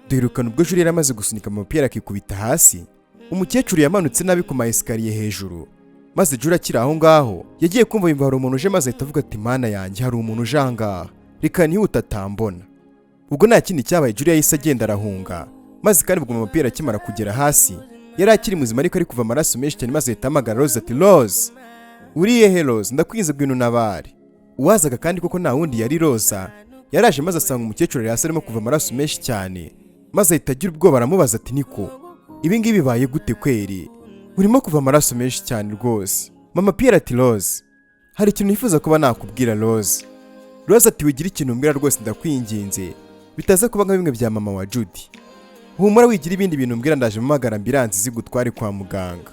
Duherukana ubwo Julie yaramaze gusunika amapiyeri akikubita hasi, umukecuru yamanutse nabi ku maesikariye hejuru, maze Julie akiri aho ngaho yagiye kumva yumva hari umuntu uje, maze ahita avuga ati mana yanjye hari umuntu uje ahangaha, reka nihuta atambona. Ubwo nta kindi cyabaye, Julie yahise agenda arahunga, maze kandi ubwo amapiyeri akimara kugera hasi yari akiri muzima ariko ari kuva amaraso menshi cyane, maze ahita ahamagara Rose ati Rose, uriye he Rose, ndakwinze bw'intu nabari. Uwazaga kandi koko nta wundi yari Rosa, yaraje maze asanga umukecuru yari hasi arimo kuva amaraso menshi cyane, maze ahita agira ubwoba aramubaza ati niko ibi ngibi bibaye gute kweri, urimo kuva amaraso menshi cyane rwose. Mama Pierre ati Rose, hari ikintu nifuza kuba nakubwira Rose. Rose ati wigira ikintu umbwira rwose ndakwinginze, bitaza kuba nka bimwe bya mama wa Judy. Humura wigira ibindi bintu umbwira, ndaje mpamagara ambilansi zigutware kwa muganga.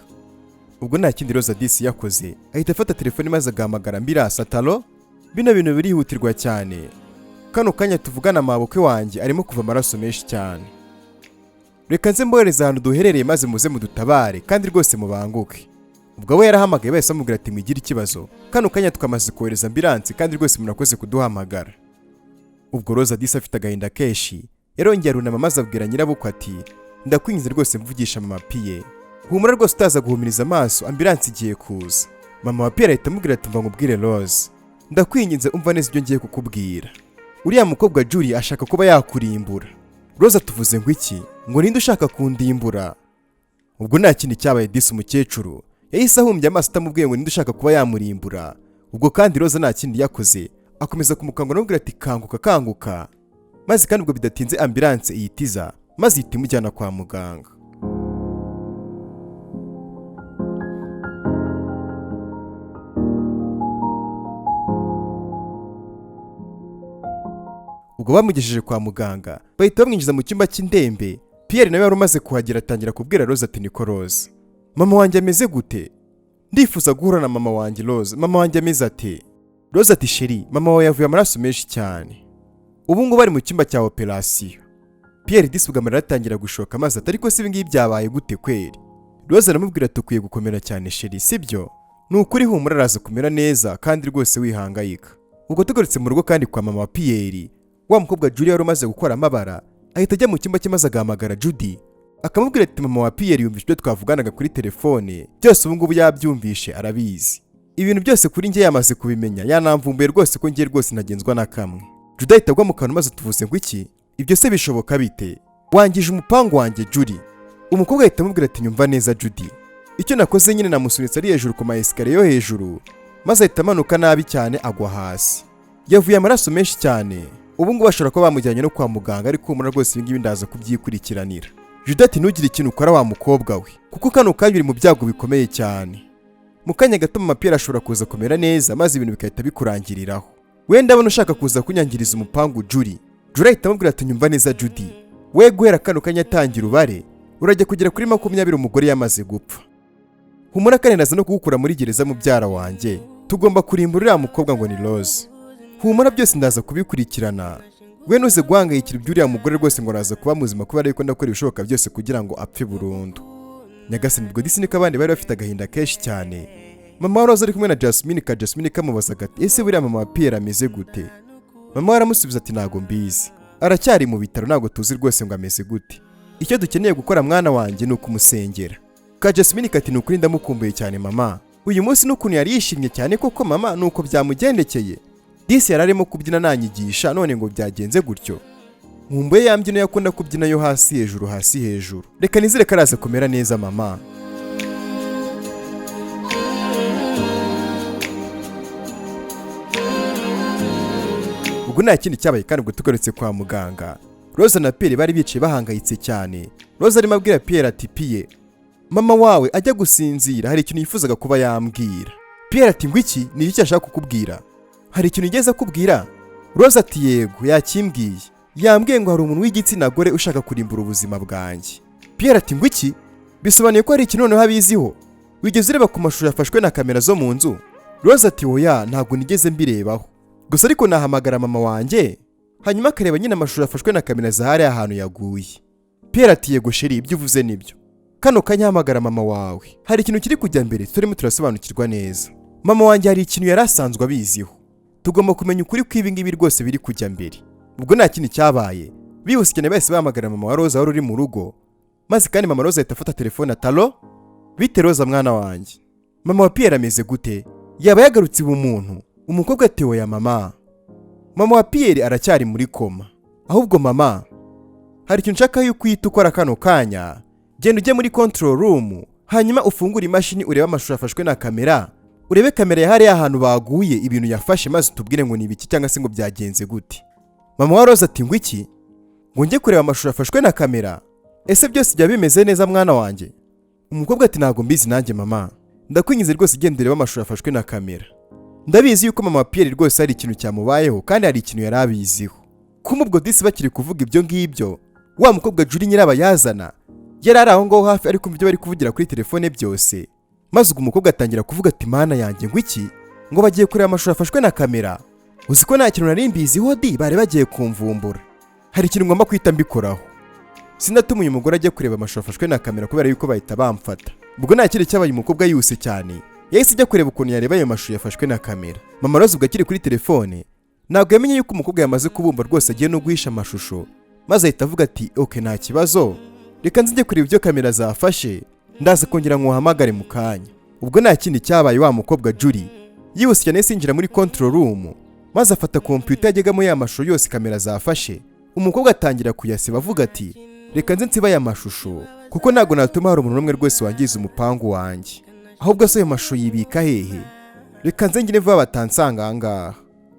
Ubwo nta kindi Rose disi yakoze, ahita afata telefone maze agahamagara ambilansi. Atalo, bino bintu birihutirwa cyane, kano kanya tuvugana amabukwe wanjye arimo kuva amaraso menshi cyane, reka nze mbohereza ahantu duherereye maze muze mudutabare kandi rwose mubanguke. Ubwo we yarahamagaye bahise bamubwira ati mwigira ikibazo, kano kanya tukamaze kohereza ambilansi kandi rwose murakoze kuduhamagara. Ubwo Rose disi afite agahinda kenshi yarongera arunama maze abwira nyirabukwe ati ndakwinginze rwose mvugisha mama Pierre, humura rwose utaza guhumiriza amaso, ambilansi igiye kuza. Mama wa Pierre ahita amubwira ati mva nkubwire Rose, ndakwinginze umva neza ibyo ngiye kukubwira, uriya mukobwa Julie ashaka kuba yakurimbura. Rose atuvuze ngo iki, ngo ninde ushaka kundimbura? Ubwo nta kindi cyabaye disi umukecuru yahise ahumbya amaso atamubwiye ngo ninde ushaka kuba yamurimbura. Ubwo kandi Rose nta kindi yakoze, akomeza kumukangura amubwira ati kanguka kanguka, maze kandi ubwo bidatinze ambilansi ihitiza maze ihita imujyana kwa muganga. Ubwo bamugejeje kwa muganga bahita bamwinjiza mu cyumba cy'indembe. Pierre nawe yari umaze kuhagera atangira kubwira Rose ati niko Rose, mama wanjye ameze gute? Ndifuza guhura na mama wanjye Rose, mama wanjye ameze ate? Rose ati sheri, mama wawe yavuye amaraso menshi cyane, ubu ngo bari mu cyumba cya operasiyo. Pierre disi ubwo aratangira gushoka maze ati ariko si ibingibi byabaye gute kweri? Rose aramubwira ati ukwiye gukomera cyane sheri, sibyo? Ni ukuri humura araza kumera neza kandi rwose wihangayika. Ubwo tugarutse mu rugo kandi kwa mama wa Pierre, wa mukobwa Julie yari umaze gukora amabara ahita ajya mu cyumba cye maze agahamagara Judy akamubwira ati mama wa Pierre yumvise ibyo twavuganaga kuri telefone byose, ubu ngubu yabyumvishe arabizi, ibintu byose kuri njye yamaze kubimenya, yanamvumbuye rwose ko ngiye rwose ntagenzwa na kamwe. Judy ahita agwa mu kantu maze tuvuze ngo iki, ibyo se bishoboka bite? Wangije umupangu wanjye Judy. Umukobwa ahita amubwira ati nyumva neza Judy, icyo nakoze nyine namusunitse ari hejuru ku maesikariye yo hejuru, maze ahita amanuka nabi cyane agwa hasi, yavuye amaraso menshi cyane. Ubu ngubu bashobora kuba bamujyanye no kwa muganga, ariko humura rwose ibi ngibi ndaza kubyikurikiranira. Judy ati ntugire ikintu ukora wa mukobwa we, kuko kano kanya uri mu byago bikomeye cyane. Mu kanya gato mama Pierre ashobora kuza kumera neza maze ibintu bikahita bikurangiriraho. Wenda abona ushaka kuza kunyangiriza umupangu Julie. Julie ahita amubwira ati nyumva neza Judy, we guhera kano kanya atangira ubare urajya kugera kuri 20 umugore yamaze gupfa. Humura kandi naza no kugukura muri gereza mubyara wanjye, tugomba kurimbura uriya mukobwa ngo ni Rose. Humura byose ndaza kubikurikirana, we nuze guhangayikira iby'uriya mugore rwose ngo araza kuba muzima kubera yuko ndakora ibishoboka byose kugira ngo apfe burundu. Nyagasani ubwo disi niko abandi bari bafite agahinda kenshi cyane. Mama wa Rose ari kumwe na Jasmine kamubazaga ati ese buriya mama wa Pierre ameze gute? Mama aramusubiza ati ntago mbizi, aracyari mu bitaro ntago tuzi rwose ngo ameze gute, icyo dukeneye gukora mwana wanjye ni ukumusengera. Jasmine ati nukuri ndamukumbuye cyane mama, uyu munsi n'ukuntu yari yishimye cyane koko mama, nuko byamugendekeye. Disi yararimo kubyina nanyigisha none ngo byagenze gutyo. Nkumbuye ya mbyino yakunda kubyina yo hasi hejuru hasi hejuru, reka nizire karaza kumera neza mama. Ubwo nta kindi cyabaye kandi ubwo tugarutse kwa muganga, Rose na Pierre bari bicaye bahangayitse cyane. Rose arimo abwira Pierre ati Pierre, mama wawe ajya gusinzira hari ikintu yifuzaga kuba yambwira. Pierre ati ngo iki, ni iki ashaka kukubwira? Hari ikintu igeze kubwira? Rose ati yego yakimbwiye, yambwiye ngo hari umuntu w'igitsina gore ushaka kurimbura ubuzima bwanjye. Pierre ati ngo iki, bisobanuye ko hari ikintu noneho abiziho? Wigeze ureba ku mashusho yafashwe na kamera zo mu nzu? Rose ati oya ntabwo nigeze mbirebaho, gusa ariko nahamagara mama wanjye hanyuma akareba nyine amashusho yafashwe na kamera zahari ahantu yaguye. Pierre ati yego sheri ibyo uvuze nibyo, kano kanyahamagara mama wawe, hari ikintu kiri kujya mbere turimo turasobanukirwa neza. Mama wanjye hari ikintu yari asanzwe abiziho, tugomba kumenya ukuri kw'ibi ngibi rwose biri kujya mbere. Ubwo nta kindi cyabaye, bihuse cyane bahise bahamagara mama wa Roza wari uri mu rugo, maze kandi mama Roza ahita afata telefone atalo, bite Roza mwana wanjye, mama wa Pierre ameze gute, yaba yagarutse ubumuntu? Umukobwa ati oya mama wa Pierre aracyari muri koma, ahubwo mama hari ikintu nshaka yuko uhita ukora kano kanya, genda ujye muri control room, hanyuma ufungure imashini urebe amashusho yafashwe na kamera, urebe kamera yahari ahantu baguye ibintu yafashe, maze tubwire ngo ni ibiki cyangwa se ngo byagenze gute. Mama wa Roza ati ngo iki? Ngo njye kureba amashusho yafashwe na kamera? Ese byose bya bimeze neza mwana wanjye? Umukobwa ati ntago mbizi nanjye mama, ndakwingize rwose genda urebe amashusho yafashwe na kamera. Ndabizi yuko mama wa Pierre rwose hari ikintu cyamubayeho kandi hari ikintu yari abiziho. Kuma ubwo disi bakiri kuvuga ibyo ngibyo, wa mukobwa Juri nyirabayazana yari ari aho ngaho hafi ari kumva ibyo bari kuvugira kuri telefone byose, maze ubwo umukobwa atangira kuvuga ati mana yanjye ngo iki, ngo bagiye kureba amashusho yafashwe na kamera? Uzi ko nta kintu nari mbiziho di, bari bagiye kumvumbura. Hari ikintu ngomba kwita mbikoraho. Sinatuma uyu mugore ajya kureba amashusho yafashwe na kamera kubera yuko bahita bamfata. Ubwo nta kindi cyabaye, umukobwa yihuse cyane yahise ajya kureba ukuntu yareba ayo mashusho yafashwe na kamera. Mama Rose ubwo akiri kuri telefone ntabwo yamenye yuko umukobwa yamaze kubumva rwose agiye no guhisha amashusho, maze ahita avuga ati okay nta kibazo, reka nzijye kureba ibyo kamera zafashe, ndaza kongera nkuhamagare mu kanya. Ubwo nta kindi cyabaye, wa mukobwa Juri yihuse cyane sinjira muri control room, maze afata computer yajyagamo ya mashusho yose kamera zafashe. Umukobwa atangira kuyasiba avuga ati reka nze nsiba aya mashusho kuko ntago natuma hari umuntu umwe rwose wangiza umupangu wanjye, ahubwo se ayo mashusho yibika hehe? Reka nze ngire vuba batansanga ahangaha.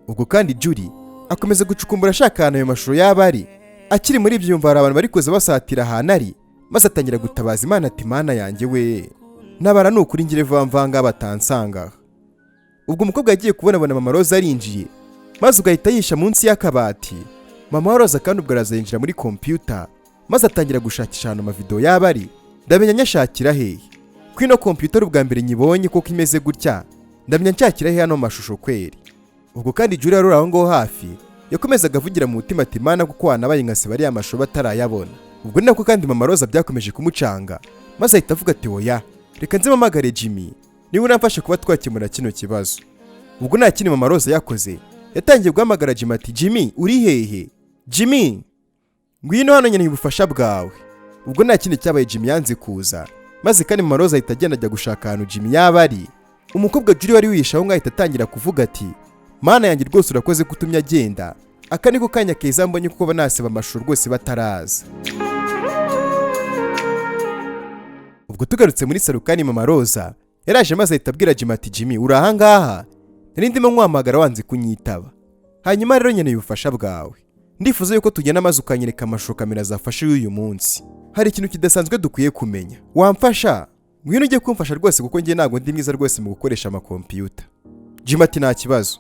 Ubwo kandi Juri akomeza gucukumbura ashaka ahantu ayo mashusho yaba ari. Akiri muri ibyo yumva hari abantu bari kuza basatira ahantu ari, maze atangira gutabaza Imana ati mana yanjye we, nabara nukuri ngire vuba mvanga batansanga. Ubwo umukobwa yagiye kubona mama Rose arinjiye, maze ugahita yisha munsi y'akabati. Mama Rose kandi ubwo arazinjira muri computer, maze atangira gushakisha ahantu amavideo yaba ari. Ndamenya nyashakira hehe kwino computer ubwa mbere nyibonye kuko imeze gutya, ndamenya nshakira hehe hano mashusho kweri. Ubwo kandi Juri arora aho ngo hafi yakomezaga avugira mu mutima ati mana kuko wanabaye nkase bari amasho batarayabona. Ubwo ni nako kandi mama Rose byakomeje kumucanga, maze ahita avuga ati oya reka nze mamagare Jimmy niwe uramfashe kuba twakemura kino kibazo. Ubwo nta kindi mama Rose yakoze, yatangiye guhamagara Jimmy ati Jimmy uri hehe? Jimmy ngwino hano nyine ubufasha bwawe. Ubwo nta kindi cyabaye, Jimmy yanze kuza, maze kandi mama Rose ahita agenda ajya gushaka ahantu Jimmy yaba ari. Umukobwa Juri wari wishaho ngo ahita atangira kuvuga ati mana yanjye rwose urakoze kutumya agenda, aka niko kanya keza mbonye kuko banaseba amashusho rwose bataraza. Ubwo tugarutse muri salukani mama Rose yaraje maze ahita abwira Jimmy ati Jimmy uri ahangaha, nari ndimo nkwamagara wanze kunyitaba, hanyuma rero nyene ubufasha bwawe ndifuza yuko tugenda maze ukanyereka amashusho kamera zafashe uyu munsi. Hari ikintu kidasanzwe dukwiye kumenya, wamfasha? Ngwino ujye kumfasha rwose kuko ngiye ntago ndi mwiza rwose mu gukoresha amakompiyuta. Jimmy ati nta kibazo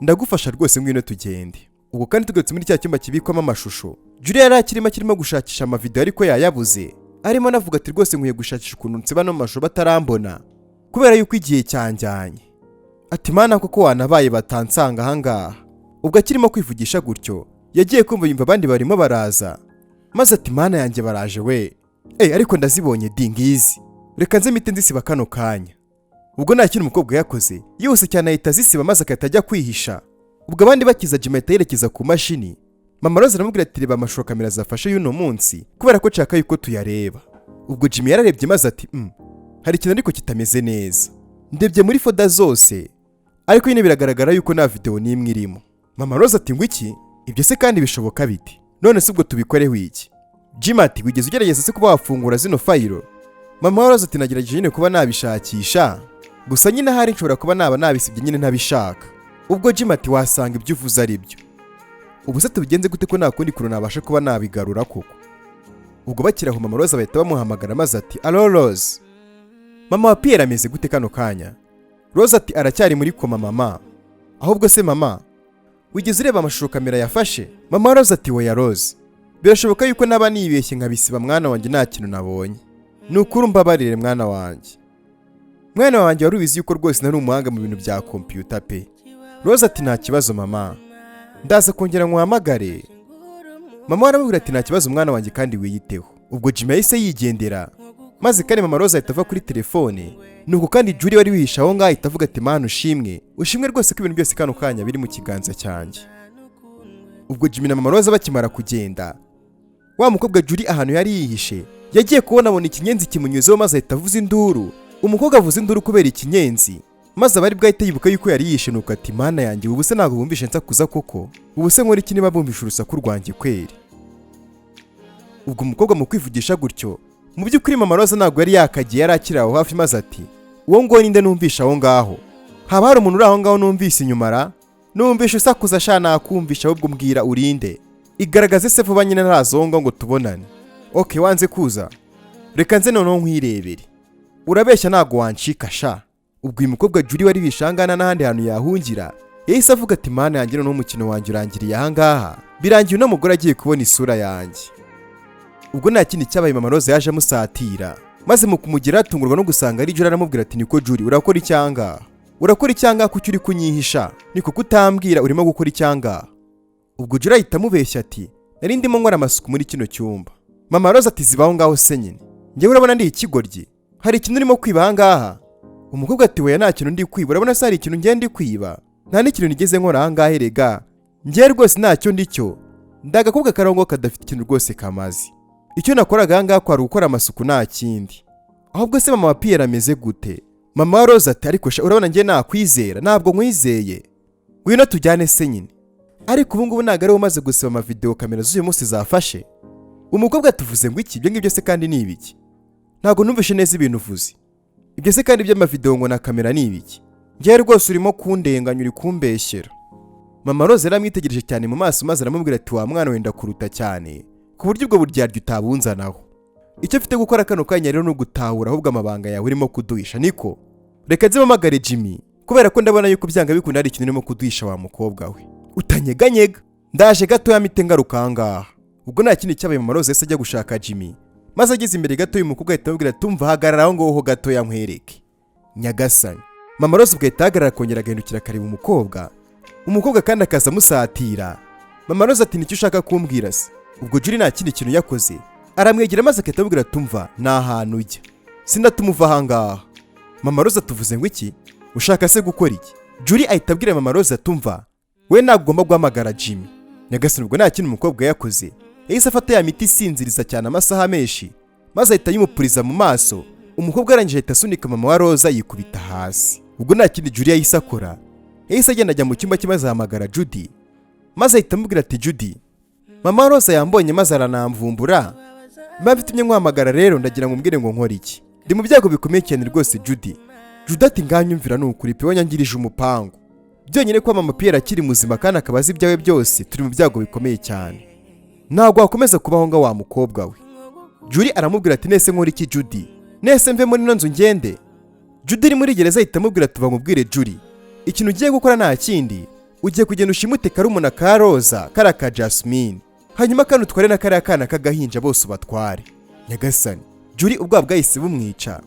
ndagufasha rwose, ngwino tugende. Ubwo kandi tugarutse muri cya cyumba kibikwamo amashusho, Juri yari akirimo gushakisha amavideo ariko yayabuze, arimo navuga ati rwose nkwiye gushakisha ukuntu nsiba no mashusho batarambona kubera yuko igihe cyanjyanye. Ati mana koko wanabaye batansanga ahangaha. Ubwo akirimo kwivugisha gutyo yagiye kumva yumva abandi barimo baraza, maze ati mana yanjye baraje we, ariko ndazibonye dingizi, reka nze mite nzisiba kano kanya. Ubwo nta kintu umukobwa yakoze, yose cyane ahita zisiba maze akahita ajya kwihisha. Ubwo abandi bakiza Jimmy ahita yerekeza ku mashini. Mama Rose aramubwira ati reba amashusho kamera zafashe y'uno munsi kubera ko nshaka yuko tuyareba. Ubwo Jimmy yararebye maze ati hari ikintu ariko kitameze neza, ndebye muri folder zose ariko nyine biragaragara yuko nta video n'imwe irimo. Mama Rose ati ngo iki? Ibyo se kandi bishoboka bite? None se ubwo tubikoreho iki? Jimmy ati wigeze ugerageza se kuba wafungura zino file? Mama Rose ati nagerageje nyine kuba nabishakisha, gusa nyine hari nshobora kuba nabisibye nyine ntabishaka. Ubwo Jimmy ati wasanga ibyo uvuze ari byo. Ubu se tubigenze gute ko nta kundi kuntu nabasha kuba nabigarura koko? Ubwo bakiraho Mama Rose bahita bamuhamagara maze ati allo Rose, mama wa Pierre ameze gute kano kanya? Rose ati aracyari muri koma mama. Ahubwo se mama wigeze ureba amashusho kamera yafashe? Mama Rose ati oya Rose, birashoboka yuko naba nibeshye nkabisiba mwana wanjye nta kintu nabonye, nukuri mbabarire mwana wanjye. Mwana wanjye wari ubizi yuko rwose nari umuhanga mu bintu bya computer pe. Rose ati nta kibazo mama, ndaza kongera nkuhamagare. Mama aramubwira ati nta kibazo mwana wanjye kandi wiyiteho. Ubwo Jimmy yahise yigendera, maze kandi mama Rose ahita ava kuri telefone. Nuko kandi Julie wari wihisha aho ngaho ahita avuga ati Mana ushimwe rwose ko ibintu byose kano kanya biri mu kiganza cyanjye. Ubwo Jimmy na mama Rose bakimara kugenda, wa mukobwa Julie ahantu yari yihishe yagiye kubona ikinyenzi kimunyuzeho maze ahita avuza induru. Umukobwa avuza induru kubera ikinyenzi, maze abari bwahita yibuka yuko yari yishe. Nuko ati Mana yanjye ubu se ntabwo bumvishe nsakuza koko, ubu se nkora iki niba bumvishe urusaku rwanjye kweri? Ubwo umukobwa mu kwivugisha gutyo, mu by'ukuri mama Rose ntabwo yari yakagiye, yari akiri aho hafi, maze ati uwo ngo ninde numvisha aho ngaho? Haba hari umuntu uri aho ngaho numvise inyuma ra? Numvishe usakuza sha nakumvisha, ahubwo mbwira urinde, igaragaze se vuba nyine ntarazonga ngo tubonane. Okay, wanze kuza, reka nze noneho nkwirebere, urabeshya ntabwo wancika sha. Ubwo uyu mukobwa Julie wari bishangana n'ahandi hantu yahungira yahise avuga ati Mana yanjye noneho umukino wanjye urangiriye aha ngaha, birangiye uno mugore agiye kubona isura yanjye. Ubwo nta kindi cyabaye mama Rose yaje amusatira, maze mu kumugera atungurwa no gusanga ari Julie. Aramubwira ati niko Julie urakora icyanga? Urakora icyanga kuki uri kunyihisha? Niko kutambwira urimo gukora icyanga? Ubwo Julie ahita amubeshya ati nari ndimo nkora amasuku muri kino cyumba. Mama Rose ati zibaho ngaho se nyine, njyewe urabona ndi ikigoryi? Hari ikintu urimo kwiba aha ngaha? Umukobwa ati weya nta kintu ndi kwiba, urabona se hari ikintu njye ndi kwiba? Nta n'ikintu nigeze nkora aha ngaha erega, njye rwose ntacyo ndicyo, ndagakobwa karongo kadafite ikintu rwose kamazi. Icyo nakoraga aha ngaha kwari gukora amasuku nta kindi. Ahubwo se mama wa Pierre ameze gute? Mama Rose ati ariko urabona njye nakwizera? Ntabwo nkwizeye, ngwino tujyane se nyine. Ariko ubu ngubu ntabwo ari umaze gusiba amavideo kamera z'uyu munsi zafashe. Umukobwa atuvuze ngo iki? Ibyo ngibyo se kandi ni ibiki? Ntabwo numvishe neza ibintu uvuze. Ibyo se kandi by'amavideo ngo na kamera ni ibiki? Njye rwose urimo kundenganya, uri kumbeshyera. Mama Rose yaramwitegereje cyane mu maso, maze aramubwira ati wa mwana wenda kuruta cyane, ku buryo ubwo buryarya utabunzanaho. Icyo mfite gukora kano kanya rero no gutahura ahubwo amabanga yawe urimo kuduhisha. Niko reka nzimamagare Jimmy, kubera ko ndabona yuko byanga bikunda hari ikintu urimo kuduhisha wa mukobwa we. Utanyeganyega, ndaje gato yamite ngaruka aha ngaha. Ubwo nta kindi cyabaye mama Rose yese ajya gushaka Jimmy, maze ageze imbere gato y'umukobwa ahita amubwira tumva hagarara aho ngaho gato yankwereke. Nyagasani. Mama Rose ubwo ahita ahagarara akongera agahindukira akareba umukobwa kandi akaza amusatira. Mama Rose ati nicyo ushaka kumbwira se? Ubwo Julie nta kindi kintu yakoze, aramwegera maze akahita amubwira tumva nta hantu ujya, sindatumuva aha ngaha. Mama Rose atuvuze ngo iki? Ushaka se gukora iki? Julie ahita abwira Mama Rose atumva we ntabwo ugomba guhamagara Jimmy. Nyagasani ubwo nta kintu umukobwa yakoze, yahise afata ya miti isinziriza cyane amasaha menshi, maze ahita yimupuriza mu maso. Umukobwa arangije ahita asunika Mama wa Rose yikubita hasi. Ubwo nta kindi Julie yahise akora, yahise agenda ajya mu cyumba cye maze ahamagara Judy, maze ahita amubwira ati Judy, Mama Rose yambonye maze aranamvumbura, mbabitumye nkwamagara rero ndagira ngo mbwire ngo nkora iki. Ndi mu byago bikomeye cyane rwose Judy. Judy ati nganyumvira n'ukuri pe wanyangirije umupango, byonyine ko mama Pierre akiri muzima kandi akabaza ibyawe byose, turi mu byago bikomeye cyane, ntabwo wakomeza kubaho nga wa mukobwa we. Julie aramubwira ati nese nkora iki Judy? Nese mve muri nonzu ngende? Judy iri muri gereza ahita amubwira tuva mubwire Julie, ikintu ugiye gukora nta kindi, ugiye kugenda ushimute karumuna ka Roza karaka Jasmine, hanyuma kandi utware na kariya kana k'agahinja bose ubatware. Nyagasani. Julie ubwo bwahise bumwica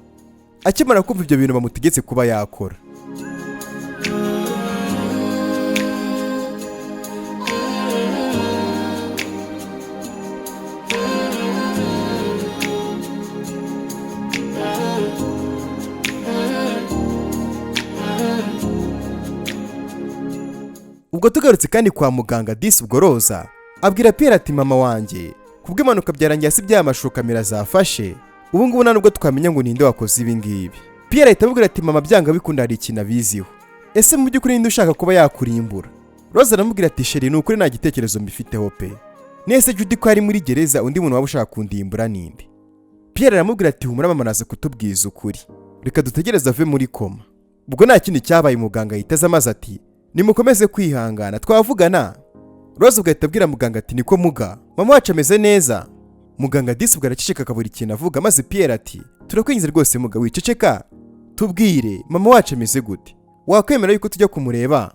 akimara kumva ibyo bintu bamutegetse kuba yakora. Ubwo tugarutse kandi kwa muganga disi, ubwo Roza abwira Pierre ati mama wanjye kubw'impanuka byarangiye si bya mashusho kamera zafashe, ubu ngubu nubwo twamenya ngo ninde wakoze ibi ngibi. Pierre ahita amubwira ati mama byanga bikunda hari ikintu abiziho, ese mu by'ukuri ninde ushaka kuba yakurimbura? Roza aramubwira ati sheri ni ukuri nta gitekerezo mbifiteho pe, nese Judy ko ari muri gereza undi muntu waba ushaka kundimbura ninde? Pierre aramubwira ati humura mama naze kutubwiza ukuri, reka dutegereze ave muri koma. Ubwo nta kindi cyabaye muganga yitaza amaze ati nimukomeze kwihangana twavugana. Roza ugahita abwira muganga ati niko muga mama wacu ameze neza. Muganga disi ubwo araceceka akabura ikintu avuga, maze Pierre ati turakwingize rwose muga wiceceka, tubwire mama wacu ameze gute, wakwemera yuko tujya kumureba?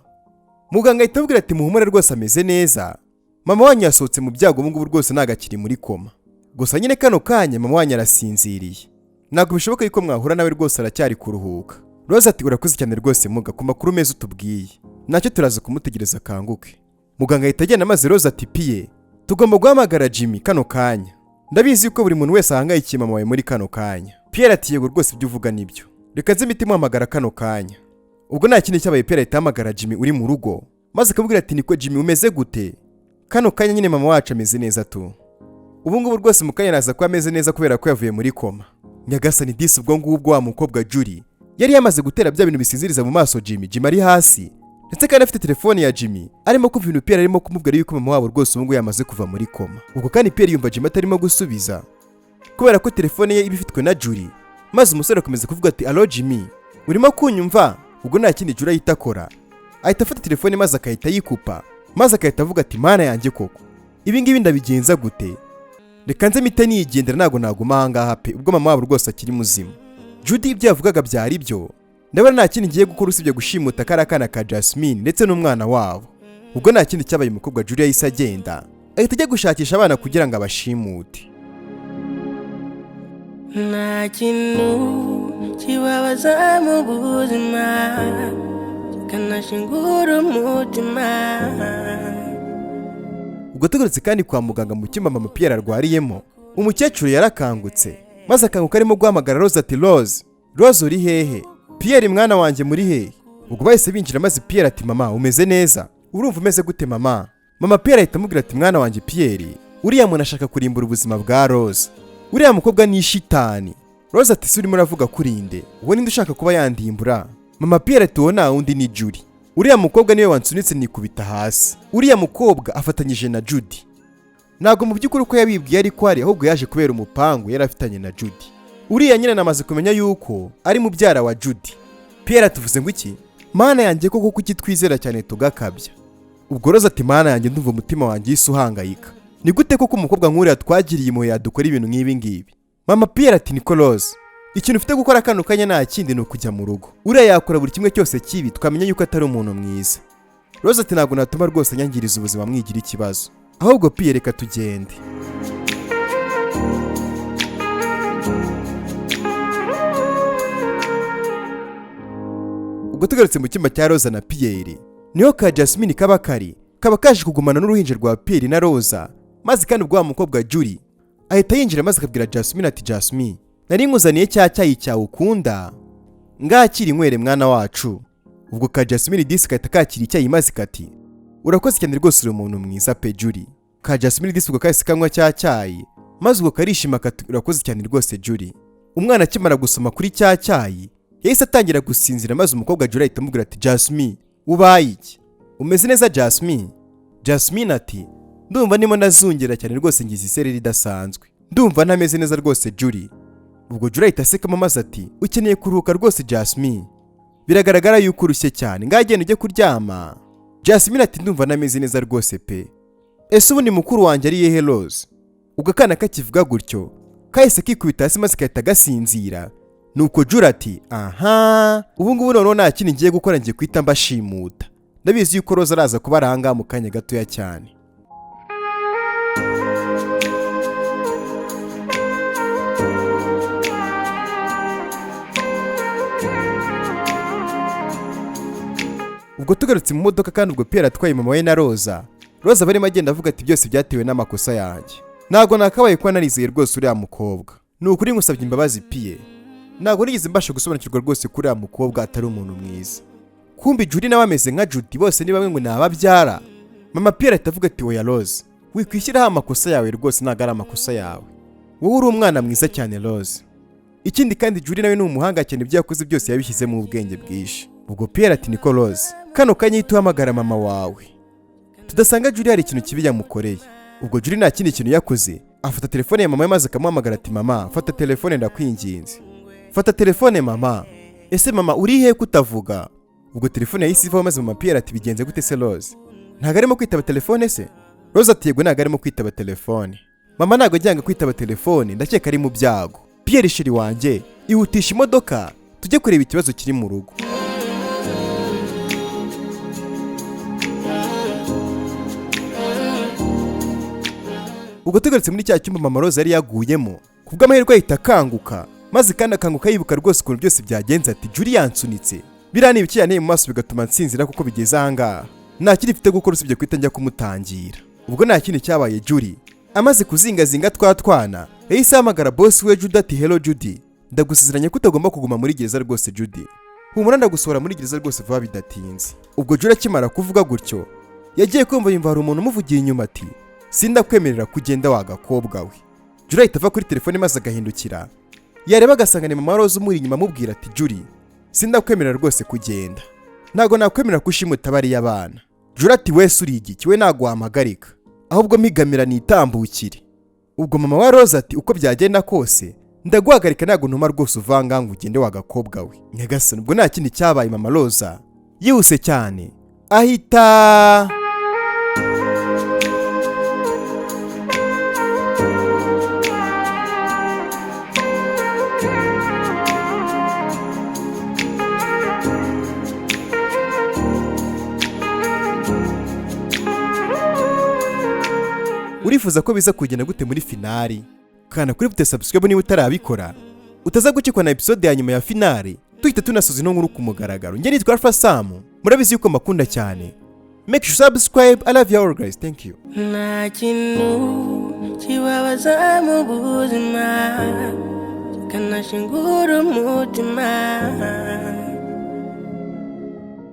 Muganga ahita abwira ati muhumure rwose ameze neza, mama wanyu yasohotse mu byago ubu ngubu rwose nagakiri muri koma, gusa nyine kano kanya mama wanyu arasinziriye, ntabwo bishoboka yuko mwahura nawe rwose aracyari kuruhuka. Roza ati urakoze cyane rwose muga ku makuru meza utubwiye, nacyo turaza kumutegereza akanguke. Muganga ahita agenda maze Roza ati Pierre tugomba guhamagara Jimmy kano kanya, ndabizi yuko buri muntu wese ahangayikiye mama wawe muri kano kanya. Pierre ati yego rwose ibyo uvuga nibyo, reka nze imitima hamagara kano kanya. Ubwo nta kindi cyabaye Pierre ahita ahamagara Jimmy uri mu rugo, maze akamubwira ati niko Jimmy umeze gute? Kano kanya nyine mama wacu ameze neza tu. Ubu ngubu rwose mu kanya naza ko ameze neza kubera ko yavuye muri koma. Nyagasani disi ubwo ngubwo wa mukobwa Julie yari yamaze gutera bya bintu bisinziriza mu maso Jimmy ari hasi, ndetse kandi afite telefone ya Jimmy arimo kumva ibintu Pierre arimo kumubwira yuko mama wabo rwose ubu ngubu yamaze kuva muri koma. Ubwo kandi Pierre yumva Jimmy atarimo gusubiza kubera ko telefone ye ibifitwe na Julie, maze umusore akomeza kuvuga ati allo Jimmy urimo kunyumva? Ubwo nta kindi Julie ahita akora, ahita afata telefone maze akahita yikupa, maze akahita avuga ati mana yanjye koko ibi ngibi ndabigenza gute? Reka nze mite nigendera ntago naguma ahangaha pe, ubwo mama wabo rwose akiri muzima. Judy ibyo yavugaga byari byo, ndabona nta kindi ngiye gukora usibye gushimuta karakana ka Jasmine ndetse n'umwana wabo. Ubwo nta kindi cyabaye umukobwa Julie yahise agenda ahita ajya gushakisha abana kugira ngo abashimute. Nta kintu kibabaza mu buzima kikanashingura umutima. Ubwo tugarutse kandi kwa muganga mu cyumba mama Pierre arwariyemo, umukecuru yarakangutse maze akanguka arimo guhamagara Rose ati Rose, Rose uri hehe? Pierre mwana wanjye muri hehe? Ubwo bahise binjira maze Pierre ati mama umeze neza? Urumva umeze gute mama? Mama Pierre ahita amubwira ati mwana wanjye Pierre, uriya muntu ashaka kurimbura ubuzima bwa Rose, uriya mukobwa ni shitani. Rose ati si urimo uravuga kurinde, uwo ninde ushaka kuba yandimbura? Mama Pierre ati uwo nta wundi ni Julie, uriya mukobwa niwe wansunitse nikubita hasi. Uriya mukobwa afatanyije na Judy, ntago mu by'ukuri uko yabibwiye ariko ari ahubwo yaje kubera umupangu yari afitanye na Judy. Uriya nyine namaze kumenya yuko ari mubyara wa Judy. Pierre atuvuze ngo iki? Mana yanjye koko kuki twizera cyane tugakabya. Ubwo Rose ati mana yanjye ndumva umutima wanjye yise uhangayika, ni gute koko umukobwa nk'uriya twagiriye impuhwe yadukora ibintu nk'ibi ngibi? Mama Pierre ati niko Rose, ikintu ufite gukora kano kanya nta kindi ni ukujya mu rugo, uriya yakora buri kimwe cyose kibi twamenya yuko atari umuntu mwiza. Rose ati ntabwo natuma rwose nyangiriza ubuzima mwigira ikibazo, ahubwo Pierre reka tugende. Ubwo tugarutse mu cyumba cya Rose na Pierre, niho ka Jasmine kaba kaje kugumana n'uruhinja rwa Pierre na Rose, maze kandi ubwo wa mukobwa Julie ahita yinjira maze akabwira Jasmine ati Jasmine nari nkuzaniye cya cyayi cyawe ukunda, ngakira inywere mwana wacu. Ubwo ka Jasmine disi kahita kakira icyayi maze kati urakoze cyane rwose uri umuntu mwiza pe Julie. Ka Jasmine disi ubwo kahise kanywa cya cyayi maze ubwo karishima kati urakoze cyane rwose Julie. Umwana akimara gusoma kuri cya cyayi yahise atangira gusinzira maze umukobwa Julie ahita amubwira ati Jasmine ubaye iki? Umeze neza Jasmine? Jasmine ati ndumva ndimo nazungera cyane rwose ngize isereri idasanzwe, ndumva ntameze neza rwose Julie. Ubwo Julie ahita aseka maze ati ukeneye kuruhuka rwose Jasmine, biragaragara yuko urushye cyane, ngagenda ujye kuryama. Jasmine ati ndumva ntameze neza rwose pe. Ese ubu ni mukuru wanjye ari yehe Rose? Ubwo kana kakivuga gutyo kahise kikubita hasi maze kahita gasinzira. Nuko Julie ati aha ubu ngubu noneho nta kindi ngiye gukora, ngiye kwita mbashimuta, ndabizi yuko Rose araza kuba aranga mu kanya gatoya cyane. Ubwo tugarutse mu modoka kandi ubwo Pierre atwaye mama we na Rose barimo agenda avuga ati byose byatewe n'amakosa yanjye, ntago nakabaye kuba narizeye rwose uriya mukobwa, ni ukuri ngusabye imbabazi Pierre, ntago nigeze mbasha gusobanukirwa rwose kuri uriya mukobwa atari umuntu mwiza. Kumbi Julie nawe ameze nka Judy, bose ni bamwe ngo nababyara. Mama Pierre ahita avuga ati oya Rose wikwishyiraho amakosa yawe rwose, ntago ari amakosa yawe, wowe uri umwana mwiza cyane Rose. Ikindi kandi Julie nawe ni umuhanga cyane, ibyo yakoze byose yabishyizemo ubwenge bwinshi. Ubwo Pierre ati niko Rose kano kanya ihita uhamagara mama wawe, tudasanga Julie hari ikintu kibi yamukoreye. Ubwo Julie nta kindi kintu yakoze, afata telefone ya mama maze akamuhamagara ati mama fata telefone ndakwinginze, fata telefone mama. Ese mama uri he kutavuga? Ubwo telefone yahise ivaho maze mama Pierre ati bigenze gute se Rose, ntago arimo kwitaba telefone se? Rose ati yego ntago arimo kwitaba telefone. Mama ntago ajyanga kwitaba telefone, ndakeka ari mu byago. Pierre shiri wanjye ihutisha imodoka tujye kureba ikibazo kiri mu rugo. Ubwo tugarutse muri cya cyumba mama Rose yari yaguyemo, kubw'amahirwe ahita akanguka maze kandi akanguka yibuka rwose ukuntu byose byagenze ati Julie yansunitse, biriya ni ibiki yanteye mu maso bigatuma nsinzira kuko bigeze ahangaha, nta kindi mfite gukora usibye kwita njya kumutangira. Ubwo nta kindi cyabaye Julie amaze kuzingazinga twa twana yahise ahamagara boss we Judy ati hello Judy, ndagusezeranya ko utagomba kuguma muri gereza rwose Judy. Humura ndagusohora muri gereza rwose vuba bidatinze. Ubwo Judy akimara kuvuga gutyo yagiye kumva yumva hari umuntu umuvugiye inyuma ati sindakwemerera kugenda wagakobwa we. Judy ahita ava kuri telefone maze agahindukira yareba agasanga ni mama Rose umuri inyuma amubwira ati Judy sindakwemerera rwose kugenda, ntago nakwemerera kushimuta bari y'abana. Judy ati wese uri igiki we ntago wampagarika ahubwo mpigamira nitambukire. Ubwo mama wa Rose ati uko byagenda kose ndaguhagarika ntago ntuma rwose uvanga ngo ugende wagakobwa we. Nyagasani ubwo nta kindi cyabaye mama Rose yihuse cyane ahita urifuza ko biza kugenda gute muri finali? Kana kuri bute subscribe niba utarabikora utaza gucikwa na episode ya nyuma ya finali tuhita tunasoza ino nkuru ku mugaragaro. Njye nitwa Samu, murabizi yuko makunda cyane. Make sure subscribe. I love you all guys. Thank you. nta kintu kibabaza mu buzima kikanashingura umutima